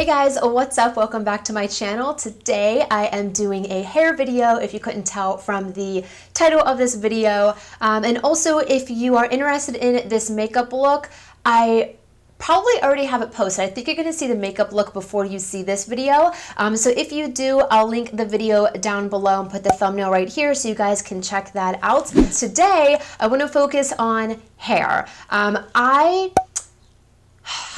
guys, what's up? Welcome back to my channel. Today I am doing a hair video, if you couldn't tell from the title of this video. And also, if you are interested in this makeup look, I probably already have it posted. I think you're going to see the makeup look before you see this video. So if you do, I'll link the video down below and put the thumbnail right here so you guys can check that out. Today, I want to focus on hair. How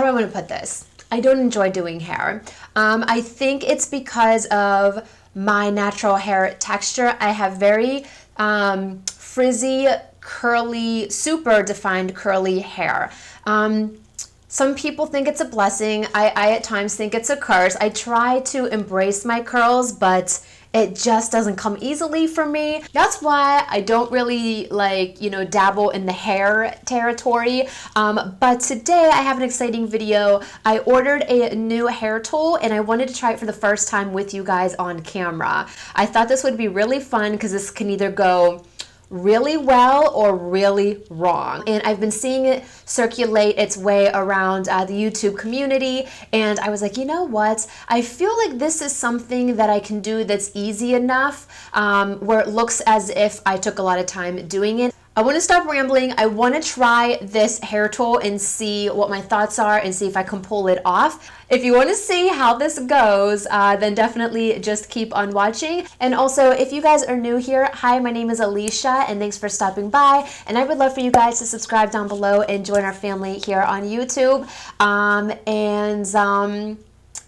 do I want to put this? I don't enjoy doing hair. I think it's because of my natural hair texture. I have very frizzy, curly, super defined curly hair. Some people think it's a blessing. I at times think it's a curse. I try to embrace my curls, but it just doesn't come easily for me. That's why I don't really dabble in the hair territory. But today I have an exciting video. I ordered a new hair tool and I wanted to try it for the first time with you guys on camera. I thought this would be really fun because this can either go really well or really wrong. And I've been seeing it circulate its way around the YouTube community, and I was like, you know what? I feel like this is something that I can do that's easy enough where it looks as if I took a lot of time doing it. I want to stop rambling. I want to try this hair tool and see what my thoughts are and see if I can pull it off. If you want to see how this goes, then definitely just keep on watching. And also, if you guys are new here, hi, my name is Alicia, and thanks for stopping by. And I would love for you guys to subscribe down below and join our family here on YouTube.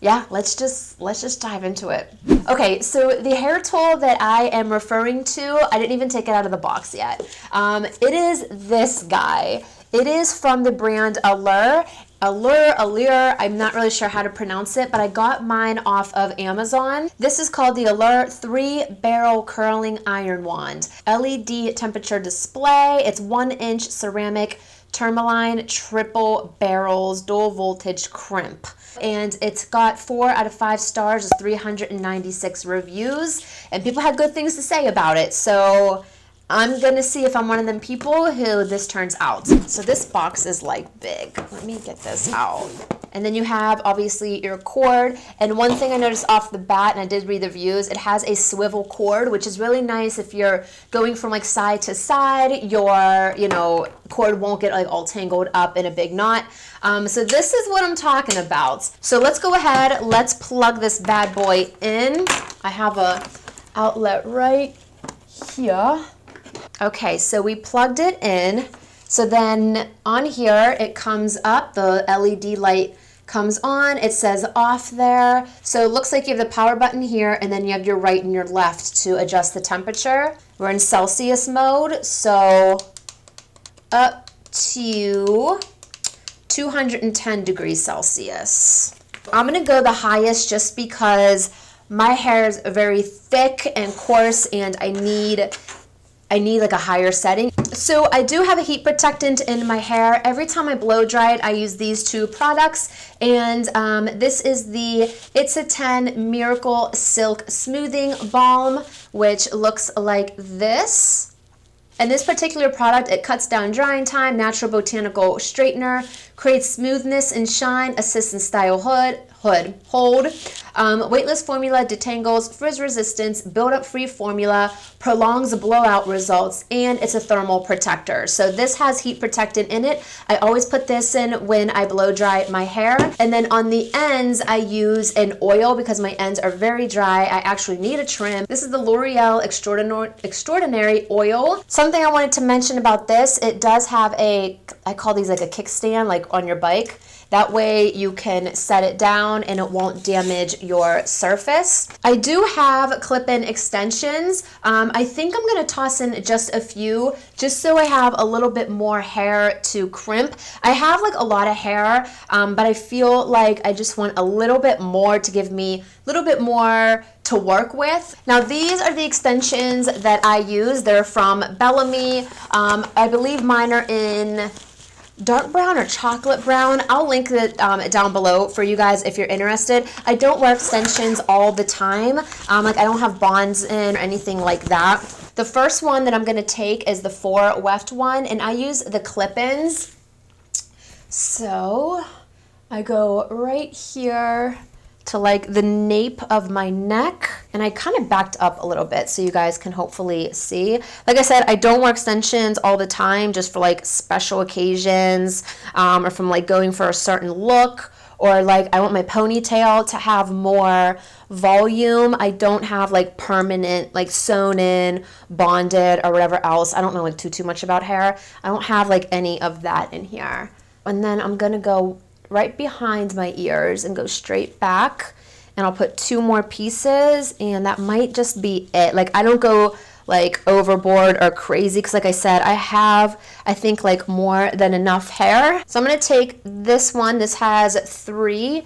Yeah, let's just dive into it. Okay, so the hair tool that I am referring to, I didn't even take it out of the box yet. It is this guy. It is from the brand Allure, I'm not really sure how to pronounce it, but I got mine off of Amazon. This is called the Allure 3-Barrel Curling Iron Wand. LED temperature display. It's 1-inch ceramic tourmaline triple barrels dual voltage crimp. And it's got 4 out of 5 stars, 396 reviews, and people had good things to say about it. So I'm gonna see if I'm one of them people who this turns out. So this box is like big. Let me get this out. And then you have obviously your cord. And one thing I noticed off the bat, and I did read the reviews, it has a swivel cord, which is really nice if you're going from like side to side. Your cord won't get like all tangled up in a big knot. So this is what I'm talking about. So let's go ahead. Let's plug this bad boy in. I have a outlet right here. Okay, so we plugged it in. So then on here, it comes up, the LED light comes on, it says off there. So it looks like you have the power button here, and then you have your right and your left to adjust the temperature. We're in Celsius mode, so up to 210 degrees Celsius. I'm gonna go the highest just because my hair is very thick and coarse, and I need like a higher setting. So I do have a heat protectant in my hair. Every time I blow dry it, I use these two products. And this is the It's a 10 Miracle Silk Smoothing Balm, which looks like this. And this particular product, it cuts down drying time, natural botanical straightener, creates smoothness and shine, assists in style hold, weightless formula, detangles, frizz resistance, build-up free formula, prolongs blowout results, and it's a thermal protector. So this has heat protectant in it. I always put this in when I blow dry my hair. And then on the ends, I use an oil because my ends are very dry. I actually need a trim. This is the L'Oreal Extraordinary Oil. Something I wanted to mention about this, it does have I call these like a kickstand, like on your bike. That way you can set it down and it won't damage your surface. I do have clip-in extensions. I think I'm gonna toss in just a few, just so I have a little bit more hair to crimp. I have like a lot of hair, but I feel like I just want a little bit more to give me a little bit more to work with. Now these are the extensions that I use. They're from Bellamy. I believe mine are in dark brown or chocolate brown. I'll link it down below for you guys if you're interested. I don't wear extensions all the time. Like I don't have bonds in or anything like that. The first one that I'm going to take is the 4 weft one, and I use the clip-ins. So I go right here to like the nape of my neck, and I kind of backed up a little bit so you guys can hopefully see. Like I said, I don't wear extensions all the time, just for like special occasions, or from like going for a certain look, or like I want my ponytail to have more volume. I don't have like permanent, like sewn in, bonded, or whatever else. I don't know like too much about hair. I don't have like any of that in here. And then I'm gonna go right behind my ears and go straight back, and I'll put 2 more pieces, and that might just be it. Like I don't go like overboard or crazy, because like I said, I have, I think, like more than enough hair. So I'm gonna take this one. This has 3.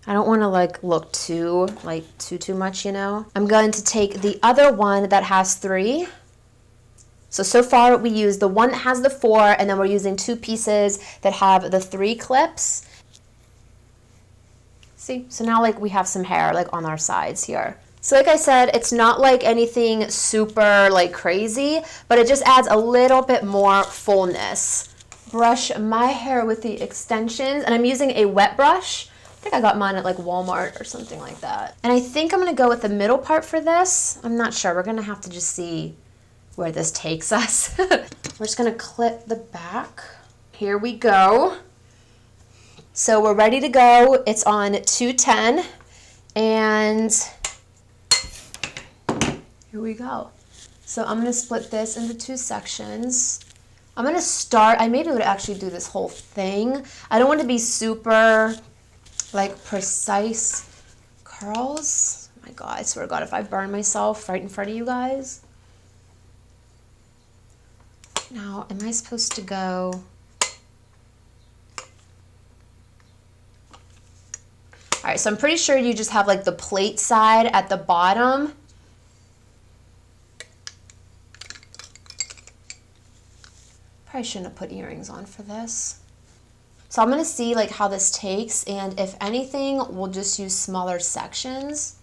I don't want to like look too much, you know. I'm going to take the other one that has 3. So far we used the one that has the 4, and then we're using 2 pieces that have the 3 clips. See, so now like we have some hair like on our sides here. So like I said, it's not like anything super like crazy, but it just adds a little bit more fullness. Brush my hair with the extensions, and I'm using a wet brush. I think I got mine at like Walmart or something like that. And I think I'm gonna go with the middle part for this. I'm not sure, we're gonna have to just see where this takes us. We're just gonna clip the back. Here we go. So we're ready to go. It's on 210, and here we go. So I'm gonna split this into 2 sections. I'm gonna start, I maybe would actually do this whole thing. I don't want to be super like precise curls. Oh my God, I swear to God, if I burn myself right in front of you guys. Now, am I supposed to go? All right, so I'm pretty sure you just have like the plate side at the bottom. Probably shouldn't have put earrings on for this. So I'm gonna see like how this takes, and if anything, we'll just use smaller sections.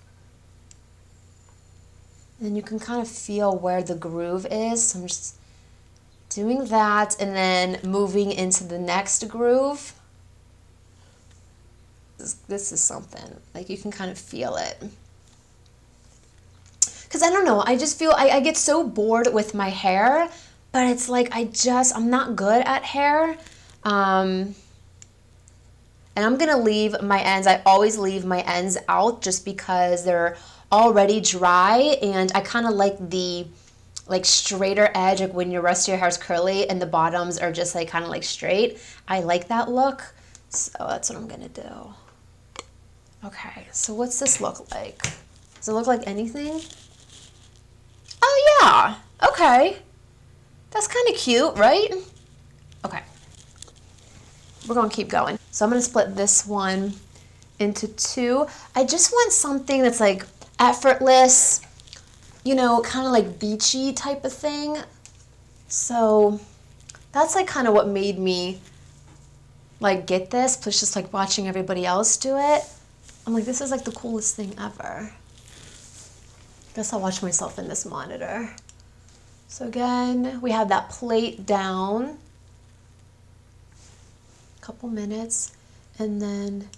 Then you can kind of feel where the groove is. So I'm just doing that, and then moving into the next groove. This is something, like you can kind of feel it. Because I don't know, I just feel, I get so bored with my hair, but it's like I'm not good at hair. And I'm gonna leave my ends, I always leave my ends out just because they're already dry, and I kind of like the like straighter edge, like when your rest of your hair is curly and the bottoms are just like kind of like straight. I like that look, so that's what I'm gonna do. Okay, so what's this look like? Does it look like anything? Oh yeah, okay. That's kind of cute, right? Okay, we're gonna keep going. So I'm gonna split this one into 2. I just want something that's like effortless, you know, kind of like beachy type of thing. So that's like kind of what made me like get this, plus just like watching everybody else do it. I'm like, this is like the coolest thing ever. Guess I'll watch myself in this monitor. So again, we have that plate down. Couple minutes, and then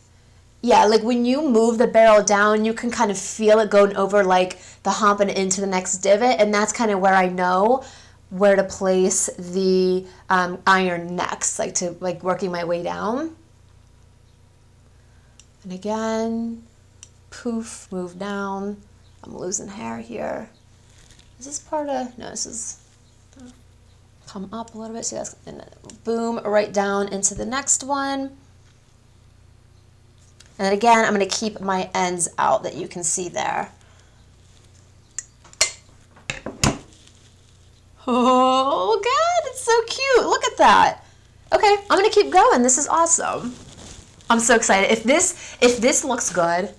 yeah, like when you move the barrel down, you can kind of feel it going over like the hump and into the next divot, and that's kind of where I know where to place the iron next, like to like working my way down. And again, poof, move down. I'm losing hair here. Is this part of, no, this is, come up a little bit, so that's, and boom, right down into the next one. And then again, I'm gonna keep my ends out that you can see there. Oh God, it's so cute, look at that. Okay, I'm gonna keep going, this is awesome. I'm so excited. If this looks good,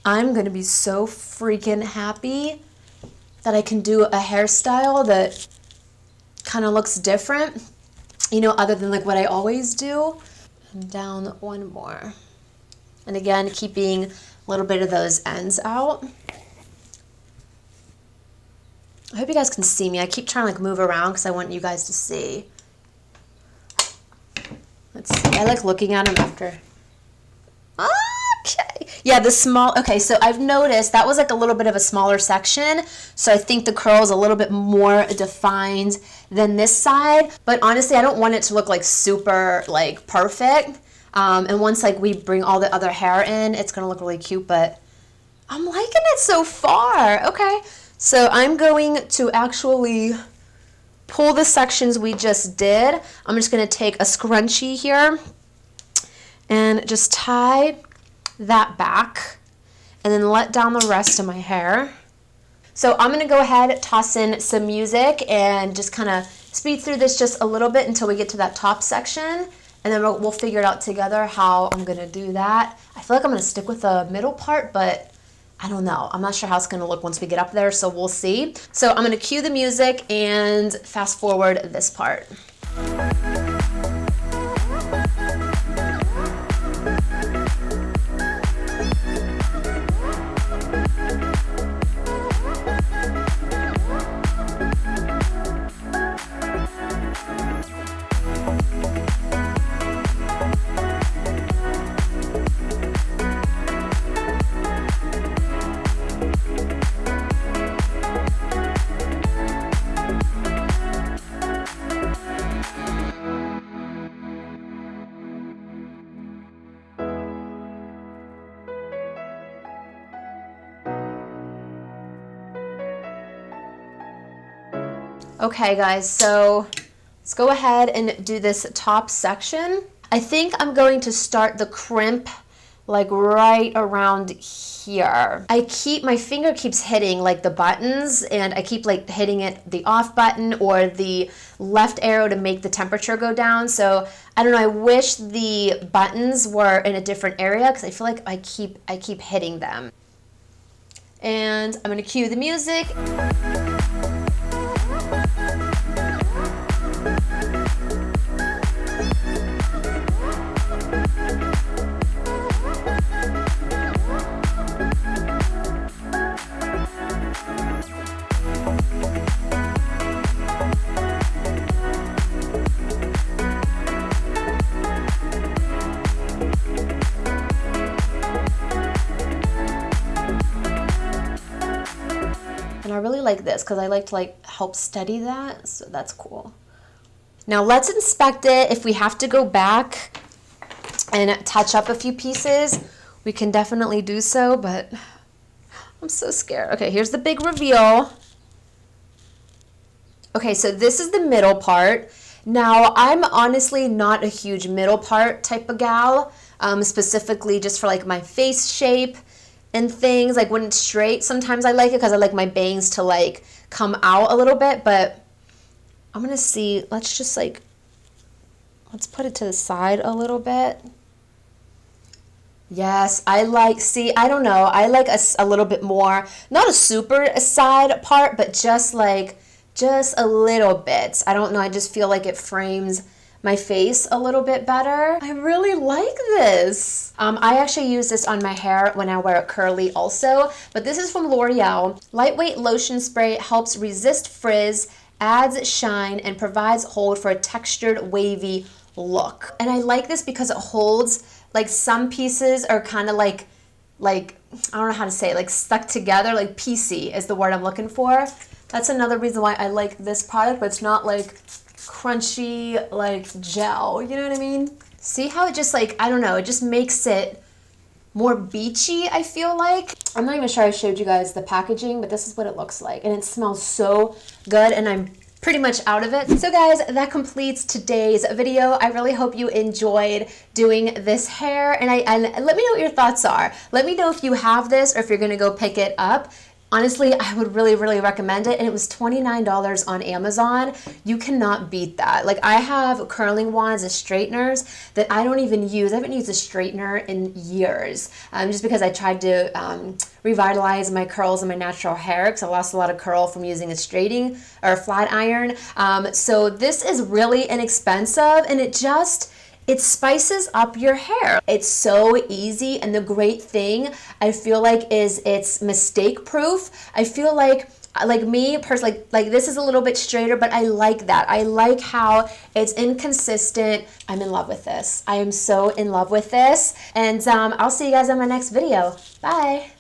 I'm gonna be so freaking happy that I can do a hairstyle that kind of looks different, you know, other than like what I always do. And down one more. And again, keeping a little bit of those ends out. I hope you guys can see me. I keep trying to like move around because I want you guys to see. Let's see. I like looking at them after. Okay. Yeah, the small, okay, so I've noticed that was like a little bit of a smaller section. So I think the curl is a little bit more defined than this side. But honestly, I don't want it to look like super like perfect. And once like we bring all the other hair in, it's gonna look really cute, but I'm liking it so far. Okay, so I'm going to actually pull the sections we just did. I'm just gonna take a scrunchie here and just tie that back and then let down the rest of my hair. So I'm gonna go ahead, toss in some music and just kind of speed through this just a little bit until we get to that top section, and then we'll figure it out together how I'm gonna do that. I feel like I'm gonna stick with the middle part, but I don't know. I'm not sure how it's gonna look once we get up there, so we'll see. So I'm gonna cue the music and fast forward this part. Okay guys, so let's go ahead and do this top section. I think I'm going to start the crimp like right around here. My finger keeps hitting like the buttons, and I keep like hitting it, the off button or the left arrow to make the temperature go down. So I don't know, I wish the buttons were in a different area because I feel like I keep hitting them. And I'm gonna cue the music. I really like this because I like to like help steady that, so that's cool. Now let's inspect it. If we have to go back and touch up a few pieces, we can definitely do so, but I'm so scared. Okay, here's the big reveal. Okay, so this is the middle part. Now I'm honestly not a huge middle part type of gal, specifically just for like my face shape and things. Like when it's straight, sometimes I like it because I like my bangs to like come out a little bit, but I'm gonna see, let's put it to the side a little bit. Yes, I don't know, I like a little bit more, not a super side part, but just a little bit. I don't know, I just feel like it frames my face a little bit better. I really like this. I actually use this on my hair when I wear it curly also, but this is from L'Oreal. Lightweight lotion spray helps resist frizz, adds shine, and provides hold for a textured, wavy look. And I like this because it holds, like some pieces are kind of like, I don't know how to say it, like stuck together, like piecey is the word I'm looking for. That's another reason why I like this product, but it's not like crunchy like gel, you know what I mean? See how it just like, I don't know, it just makes it more beachy, I feel like. I'm not even sure I showed you guys the packaging, but this is what it looks like, and it smells so good, and I'm pretty much out of it. So guys, that completes today's video. I really hope you enjoyed doing this hair, and let me know what your thoughts are. Let me know if you have this or if you're gonna go pick it up. Honestly, I would really, really recommend it, and it was $29 on Amazon. You cannot beat that. Like, I have curling wands and straighteners that I don't even use. I haven't used a straightener in years, just because I tried to revitalize my curls and my natural hair, because I lost a lot of curl from using a straightening or a flat iron. So this is really inexpensive, and it spices up your hair. It's so easy, and the great thing I feel like is it's mistake proof. I feel like like me personally, like this is a little bit straighter, but I like that. I like how it's inconsistent. I'm in love with this. I am so in love with this. And I'll see you guys on my next video. Bye.